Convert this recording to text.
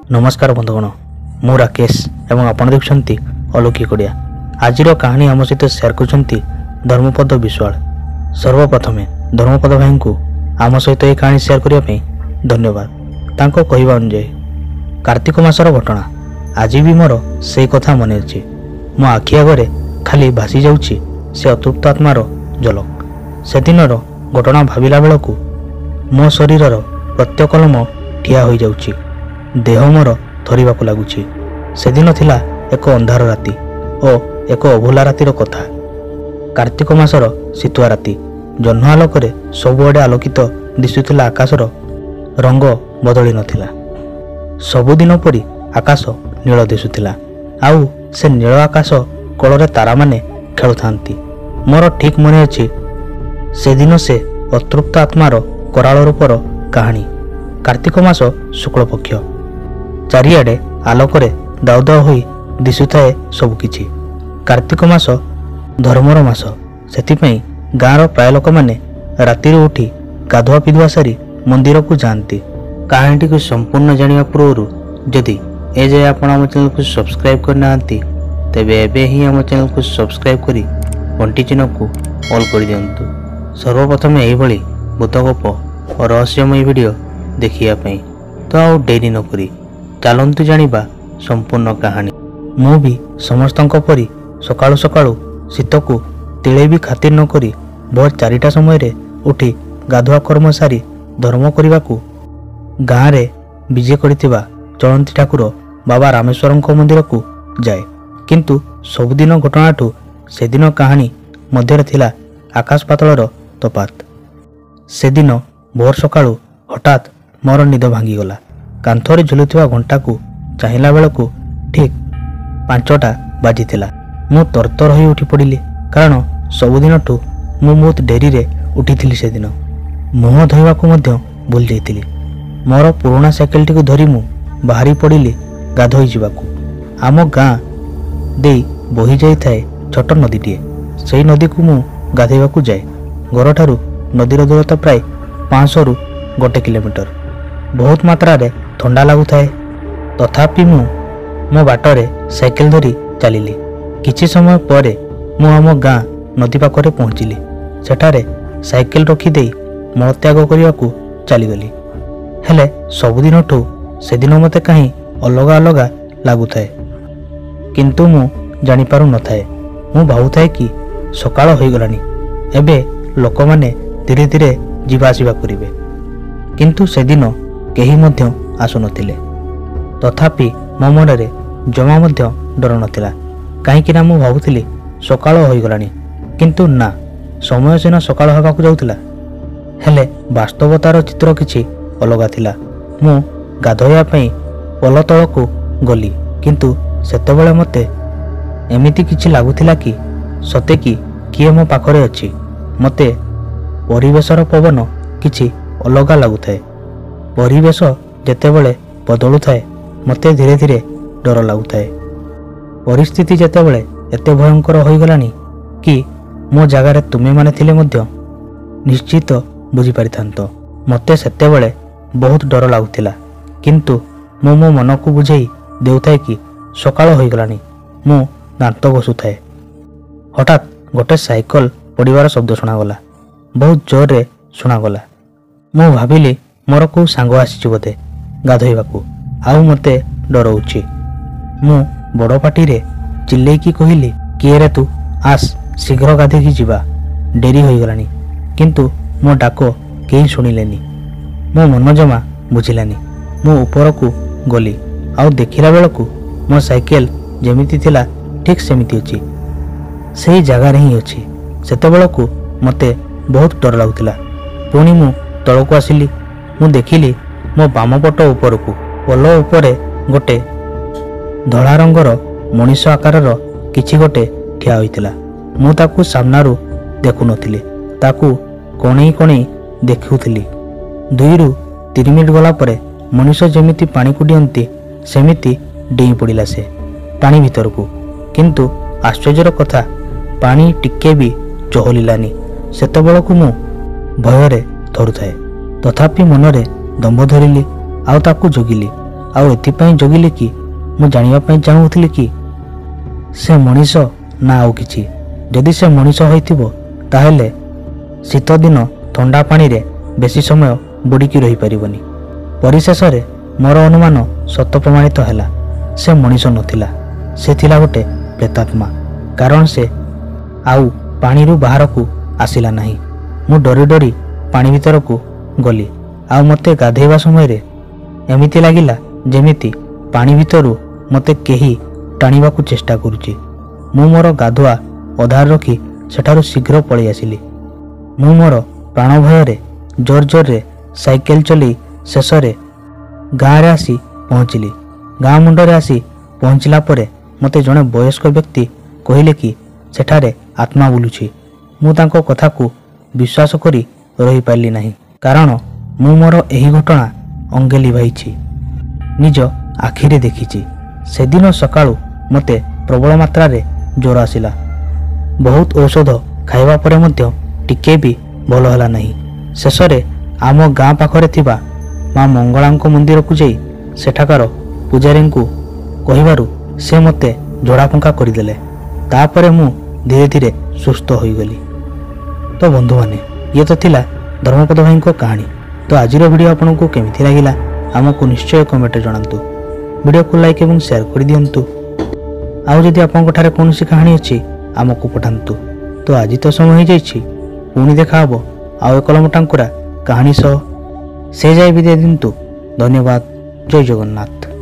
नमस्कार बंधुगण मु राकेश एवं आपण देखुछंती अलौकिक ओडिया। आजिर कहानी आम सहित शेयर करछंती धर्मपद विश्वाल। सर्वप्रथमे धर्मपद भाई को आम सहित यह कहानी शेयर करने पे धन्यवाद। तांको कहवा अनुजाई कार्तिक मासर घटना आज भी मोर से कथा मन अच्छी। मो आखि आगे खाली भासी जाऊँगी से अतृप्त आत्मार झलक। से दिनर घटना भाविला बेलू मो शरीरर प्रत्येकलम ठिया हो जाऊँगी, देह मोर थरिबाकु लागुछि। से दिन थिला एक अंधार राति और एक अभुला रातिर कथा। कार्तिक मासर शीतुआ राति जह्न आलोकरे सबुआडे आलोकित दिशुथिला आकाशर रंग बदली नथिला। सबुदिन परी आकाश नील दिशुथिला। आउ से नील आकाश कोଳରେ तारा माने खेलुथांती। मोर ठीक मने अछि से दिन से अतृप्त आत्मार कराल रूपर कहानी। कार्तिक मास शुक्ल पक्ष चारिआडे आलोकरे दाउ दाउ होई दिशुथाए सबुकिछि। कार्तिक मास धर्मर मास, सेथिपई गाँवर प्राय लोक माने रातिर उठी गाधुआ पिधुआ सारी मंदिर को जाती। कहानी को संपूर्ण जानिया पूर्व जदि ए जाए आपण आम चैनल को सब्सक्राइब करना तेबे एबे ही आम चैनल को सब्सक्राइब करी घंटी चिन्ह को ऑल कर दियंतु। सर्वप्रथम एभली भूत गप और रहस्यमय वीडियो देखिया पई तो आउ डेरी न करी चलतु जानिबा संपूर्ण कहानी। मु भी समस्तक परी सकाळु सकाळु शीत को तिले भी खातिर न करी भोर 4टा समय उठी गाधुआ कर्म सारी धर्म करने को गाँव रे विजे करथिबा चलंती ठाकुर बाबा रामेश्वर मंदिर को जाए। किंतु सबुदिन घटनाठू से दिन कहानी मध्य थिला आकाश पातलर तफात। से दिन भोर सकाळु हठात मोर निद भांगीगला। कांथरे झुलुथिबा घंटा को चाहिला बेलू ठीक 5टा बाजिथिला। मु तरतर होई उठी पड़िली, कारण सबुदिनठू मु बहुत डेरी रे उठिथिली। से दिन मुह धोइबाकू मध्य भूल जाइथिली। मोर पुराना साइकेल टी को धरी मु बाहरी पड़िली गाधोई जिबाकू। आम गाँ देई बही जाई थाए छोट नदीटीए। सेई नदी को मु गाधोइबाकू जाए। घरठारू नदीर दूरता प्राय 500 रु 1 किलोमीटर। बहुत मात्रा रे ठंडा लागू थाए, तथापि मो बाटरे साइकेल धरी चलिली। किछि समय परे मु आम गाँ नदी पाखरे पहुँचिली। सेठारे साइकेल रखी देई मलत्याग करने को चलीगली। हेले सबुदिनठू से दिन मते कहीं अलगा अलगा लागू थाए, किंतु मु जानी पारु न थाए। मु भावु थाए कि सकाळ होई गलानी, एबे लोक माने धीरे धीरे जीवा आसीबा करिवे। किंतु से दिन केही मध्य आसु नथिले। तथापि मो मनरे जमा मध्य डर नथिला, काहेकि ना मु भावुथिली सकाळ होई गलानी। किंतु ना, समय सिना सकाळ होबाकू जाउथिला, हेले वास्तवतार चित्र किछि अलगा थिला। मु गाधोया पई पोल तळकू गली, किंतु सेतेबेले मते एमिति किछि लागुथिला कि सते कि किए मो पाखरे अछि। मते परिवेशर पवन किछि अलगा लागुथाए। परिवेश जेतेबेले बदलु थाए मते धीरे धीरे डर लागुथाए। परिस्थिति जेतेबेले एते भयंकर होई गलानी कि मो जगार तुमे माने थिले मध्य निश्चित बुझी पारिथांत। मते सेतेबेले बहुत डर लागुथिला, किंतु मो मन को बुझेई देउथाए कि सकाळ होई गलानी। मु दांत घसुथाए। हठात गोटे साइकेल पड़िबार शब्द शुणागला, बहुत जोर रे शुणागला। मु भाविली मोर को सांग आसीछि बोधे गाधोइबाकू, आउ मते डरउछि। मु बड़ पाटी रे चिल्लेकी कहिली, किए रे तू, आस शीघ्र गाधेकी जिबा, डेरी होई गलानी। किंतु मो डाको केही शुणिलेनी। मो मन जमा बुझिलानी। मु ऊपर को गली, आउ देखिला बेलकू मो साइकेल जेमिति थिला ठीक सेमिति अछि, सेही जगार ही अछि। सेतेबेलकू मते बहुत डर लागुथिला। पुणी मु तळकू आसिली। मु देखिली मो बाम पट ऊपर को पोल ऊपर गोटे धळा रंगर मनीष आकारर किछि गोटे ठिया होइतिला। मु ताकू सामनारू देखु नथिली, ताकू कोणेई कोणेई देखुथिली। 2 ରୁ 3 मिनिट गला परे मनीष जेमिति पानी को डियंती सेमिति डेई पड़िला से पानी भीतर को। किंतु आश्चर्यर कथा, पानी टिके भी चहलिलानी। सेतेबेलकू मु भୟରେ थरुथाए। तथापि मनरे दम्भ धरिली, आउ ताकू जगिली। ଆଉ ଏଥିପାଇଁ ଜଗିଲେ କି ମୁଁ ଜାଣିବା ପାଇଁ ଚାହୁଁଥିଲି କି ସେ ମଣିଷ ନା ଆଉ କିଛି। ଯଦି ସେ ମଣିଷ ହୋଇଥିବ ତାହେଲେ ଶୀତଦିନ ଥଣ୍ଡା ପାଣିରେ ବେଶୀ ସମୟ ବୁଡ଼ିକି ରହିପାରିବନି। ପରିଶେଷରେ ମୋର ଅନୁମାନ ସତ ପ୍ରମାଣିତ ହେଲା। ସେ ମଣିଷ ନଥିଲା, ସେ ଥିଲା ଗୋଟେ ପ୍ରେତାତ୍ମା। କାରଣ ସେ ଆଉ ପାଣିରୁ ବାହାରକୁ ଆସିଲା ନାହିଁ। ମୁଁ ଡରି ଡରି ପାଣି ଭିତରକୁ ଗଲି। ଆଉ ମୋତେ ଗାଧୋଇବା ସମୟରେ ଏମିତି ଲାଗିଲା ଯେମିତି ପାଣି ଭିତରୁ ମୋତେ କେହି ଟାଣିବାକୁ ଚେଷ୍ଟା କରୁଛି। ମୁଁ ମୋର ଗାଧୁଆ ଅଧାରେ ରଖି ସେଠାରୁ ଶୀଘ୍ର ପଳେଇ ଆସିଲି। ମୁଁ ମୋର ପ୍ରାଣ ଭୟରେ ଜୋର ଜୋରରେ ସାଇକେଲ ଚଲେଇ ଶେଷରେ ଗାଁରେ ଆସି ପହଞ୍ଚିଲି। ଗାଁ ମୁଣ୍ଡରେ ଆସି ପହଞ୍ଚିଲା ପରେ ମୋତେ ଜଣେ ବୟସ୍କ ବ୍ୟକ୍ତି କହିଲେ କି ସେଠାରେ ଆତ୍ମା ବୁଲୁଛି। ମୁଁ ତାଙ୍କ କଥାକୁ ବିଶ୍ୱାସ କରି ରହିପାରିଲି ନାହିଁ, କାରଣ ମୁଁ ମୋର ଏହି ଘଟଣା ଅଙ୍ଗେ ଲିଭାଇଛି, ନିଜ ଆଖିରେ ଦେଖିଛି। ସେଦିନ ସକାଳୁ ମୋତେ ପ୍ରବଳ ମାତ୍ରାରେ ଜ୍ୱର ଆସିଲା। ବହୁତ ଔଷଧ ଖାଇବା ପରେ ମଧ୍ୟ ଟିକେ ବି ଭଲ ହେଲା ନାହିଁ। ଶେଷରେ ଆମ ଗାଁ ପାଖରେ ଥିବା ମା ମଙ୍ଗଳାଙ୍କ ମନ୍ଦିରକୁ ଯାଇ ସେଠାକାର ପୂଜାରୀଙ୍କୁ କହିବାରୁ ସେ ମୋତେ ଝଡ଼ାଫୁଙ୍କା କରିଦେଲେ। ତାପରେ ମୁଁ ଧୀରେ ଧୀରେ ସୁସ୍ଥ ହୋଇଗଲି। ତ ବନ୍ଧୁମାନେ, ଇଏ ତ ଥିଲା ଧର୍ମପଦ ଭାଇଙ୍କ କାହାଣୀ। ତ ଆଜିର ଭିଡ଼ିଓ ଆପଣଙ୍କୁ କେମିତି ଲାଗିଲା ଆମକୁ ନିଶ୍ଚୟ କମେଣ୍ଟରେ ଜଣାନ୍ତୁ। ଭିଡ଼ିଓକୁ ଲାଇକ୍ ଏବଂ ସେୟାର କରିଦିଅନ୍ତୁ। ଆଉ ଯଦି ଆପଣଙ୍କ ଠାରେ କୌଣସି କାହାଣୀ ଅଛି ଆମକୁ ପଠାନ୍ତୁ। ତ ଆଜି ତ ସମୟ ହୋଇଯାଇଛି, ପୁଣି ଦେଖା ହେବ ଆଉ ଏକ ଲମ୍ବଟାଙ୍କୁରା କାହାଣୀ ସହ। ସେ ଯାଏ ବିଦାୟ ଦିଅନ୍ତୁ। ଧନ୍ୟବାଦ। ଜୟ ଜଗନ୍ନାଥ।